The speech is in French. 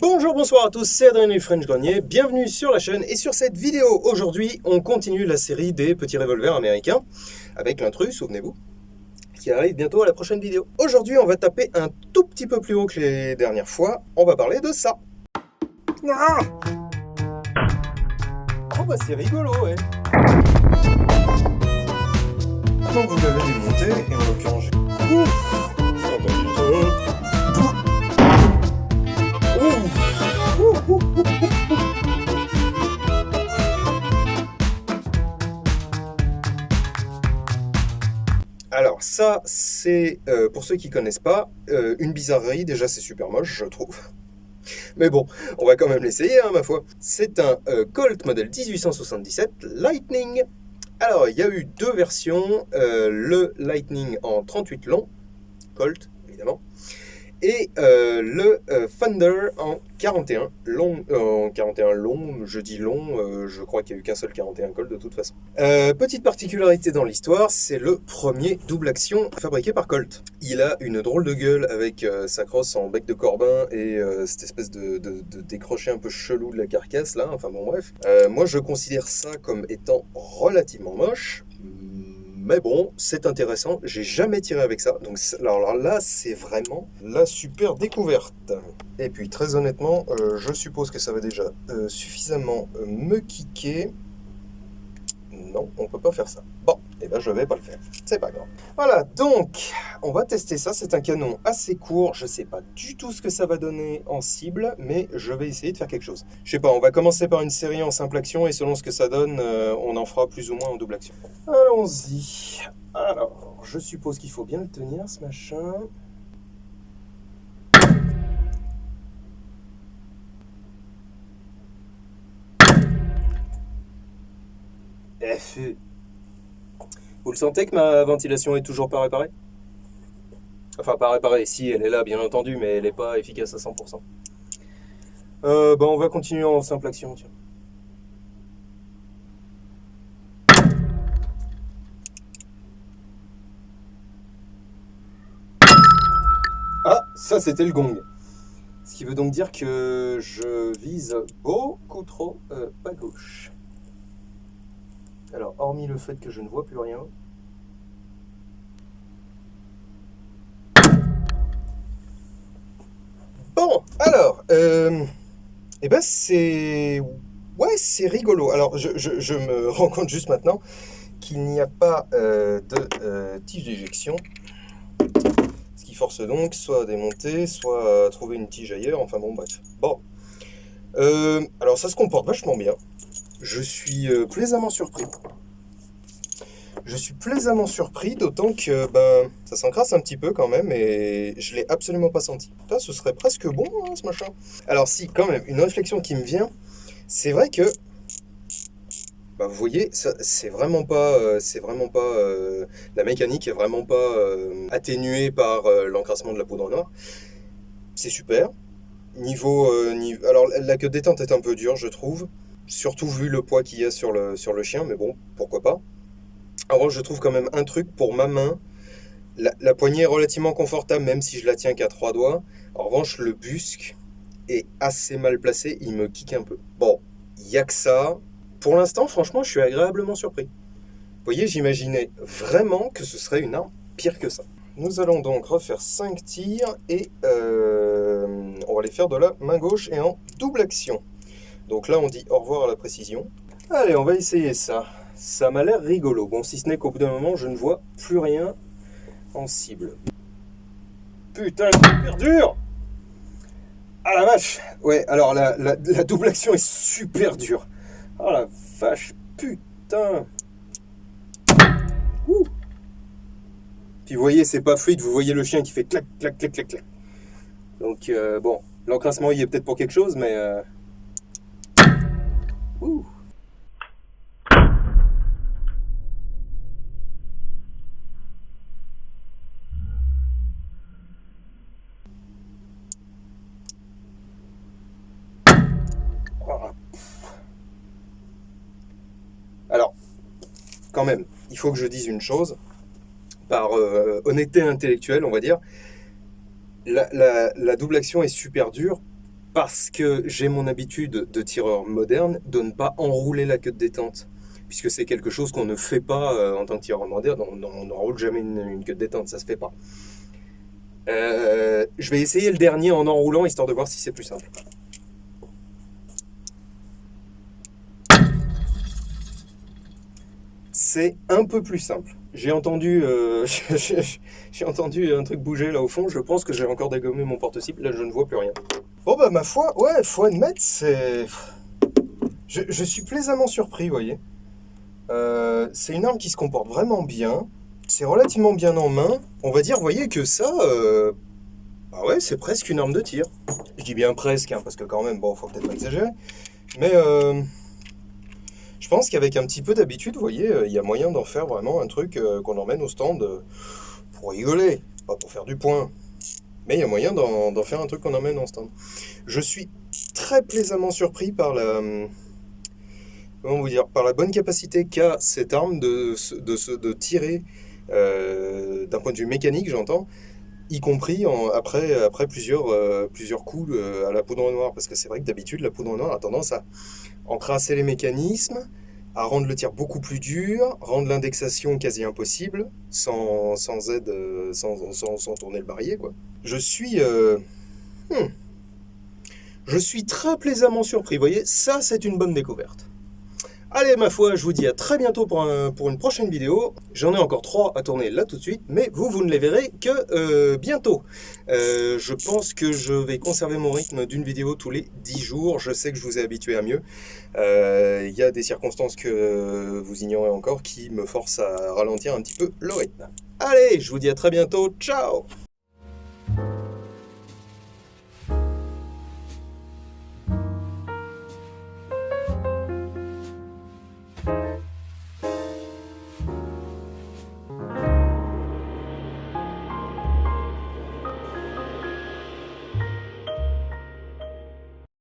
Bonjour, bonsoir à tous, c'est Adrien et French Grenier, bienvenue sur la chaîne et sur cette vidéo. Aujourd'hui, on continue la série des petits revolvers américains avec l'intrus, souvenez-vous, qui arrive bientôt à la prochaine vidéo. Aujourd'hui, on va taper un tout petit peu plus haut que les dernières fois, on va parler de ça. Ah oh bah c'est rigolo, ouais. Donc vous l'avez démonté, et en l'occurrence j'ai... Alors ça, c'est, pour ceux qui connaissent pas, une bizarrerie. Déjà c'est super moche, je trouve. Mais bon, on va quand même l'essayer, hein, ma foi. C'est un Colt modèle 1877 Lightning. Alors, il y a eu deux versions, le Lightning en 38 long, Colt, évidemment, et le Thunder en 41 long, je dis long, je crois qu'il n'y a eu qu'un seul 41 Colt de toute façon. Petite particularité dans l'histoire, c'est le premier double action fabriqué par Colt. Il a une drôle de gueule avec sa crosse en bec de corbin et cette espèce de décroché un peu chelou de la carcasse là, enfin bon bref. Moi je considère ça comme étant relativement moche. Mais bon, c'est intéressant, j'ai jamais tiré avec ça, donc alors là, c'est vraiment la super découverte. Et puis, très honnêtement, je suppose que ça va déjà suffisamment me kicker. Non, on peut pas faire ça. Bon, et ben je vais pas le faire, c'est pas grave. Voilà, donc, on va tester ça, c'est un canon assez court, je sais pas du tout ce que ça va donner en cible, mais je vais essayer de faire quelque chose. Je sais pas, on va commencer par une série en simple action, et selon ce que ça donne, on en fera plus ou moins en double action. Allons-y. Alors, je suppose qu'il faut bien le tenir, ce machin. Vous le sentez que ma ventilation est toujours pas réparée? Enfin, pas réparée, si, elle est là, bien entendu, mais elle n'est pas efficace à 100%. On va continuer en simple action, tiens. Ah, ça c'était le gong. Ce qui veut donc dire que je vise beaucoup trop pas gauche. Alors, hormis le fait que je ne vois plus rien. Bon, alors, eh ben c'est... Ouais, c'est rigolo. Alors, je me rends compte juste maintenant qu'il n'y a pas de tige d'éjection. Ce qui force donc soit à démonter, soit à trouver une tige ailleurs. Enfin bon, bref. Bon. Alors, ça se comporte vachement bien. Je suis plaisamment surpris. Je suis plaisamment surpris, d'autant que ça s'encrasse un petit peu quand même, et je l'ai absolument pas senti. Là, ce serait presque bon, hein, ce machin. Alors si, quand même, une réflexion qui me vient, c'est vrai que, vous voyez, c'est vraiment pas, la mécanique est vraiment pas atténuée par l'encrassement de la poudre noire. C'est super. Alors la queue de détente est un peu dure, je trouve, surtout vu le poids qu'il y a sur le chien, mais bon, pourquoi pas. En revanche, je trouve quand même un truc pour ma main. La poignée est relativement confortable, même si je la tiens qu'à 3 doigts. En revanche, le busque est assez mal placé, il me kick un peu. Bon, il n'y a que ça. Pour l'instant, franchement, je suis agréablement surpris. Vous voyez, j'imaginais vraiment que ce serait une arme pire que ça. Nous allons donc refaire 5 tirs et on va les faire de la main gauche et en double action. Donc là, on dit au revoir à la précision. Allez, on va essayer ça. Ça m'a l'air rigolo. Bon, si ce n'est qu'au bout d'un moment, je ne vois plus rien en cible. Putain, c'est super dur! Ah la vache! Ouais, alors la double action est super dure. Oh la vache, putain! Ouh. Puis vous voyez, c'est pas fluide, vous voyez le chien qui fait clac, clac, clac, clac, clac. Donc bon, l'encrassement y est peut-être pour quelque chose, mais... Ouh. Alors, quand même, il faut que je dise une chose, par honnêteté intellectuelle, on va dire, la double action est super dure parce que j'ai mon habitude de tireur moderne de ne pas enrouler la queue de détente. Puisque c'est quelque chose qu'on ne fait pas en tant que tireur moderne, on n'enroule jamais une queue de détente, ça se fait pas. Je vais essayer le dernier en enroulant, histoire de voir si c'est plus simple. C'est un peu plus simple. J'ai entendu, j'ai entendu un truc bouger là au fond, je pense que j'ai encore dégommé mon porte-cible, là je ne vois plus rien. Bon bah ma foi, ouais, faut admettre, c'est... Je suis plaisamment surpris, vous voyez. C'est une arme qui se comporte vraiment bien, c'est relativement bien en main. On va dire, vous voyez, que ça, bah ouais, c'est presque une arme de tir. Je dis bien presque, hein, parce que quand même, bon, faut peut-être pas exagérer. Mais je pense qu'avec un petit peu d'habitude, vous voyez, il y a moyen d'en faire vraiment un truc qu'on emmène au stand pour rigoler, pas pour faire du point. Mais il y a moyen d'en faire un truc qu'on emmène en stand. Je suis très plaisamment surpris par la, comment vous dire, par la bonne capacité qu'a cette arme de tirer, d'un point de vue mécanique, j'entends, y compris après plusieurs coups à la poudre noire. Parce que c'est vrai que d'habitude, la poudre noire a tendance à encrasser les mécanismes, à rendre le tir beaucoup plus dur, rendre l'indexation quasi impossible, sans aide, sans tourner le barillet, quoi. Hmm, je suis très plaisamment surpris. Vous voyez, ça, c'est une bonne découverte. Allez, ma foi, je vous dis à très bientôt pour une prochaine vidéo. J'en ai encore 3 à tourner là tout de suite, mais vous ne les verrez que bientôt. Je pense que je vais conserver mon rythme d'une vidéo tous les 10 jours. Je sais que je vous ai habitué à mieux. Il y a des circonstances que vous ignorez encore qui me forcent à ralentir un petit peu le rythme. Allez, je vous dis à très bientôt. Ciao!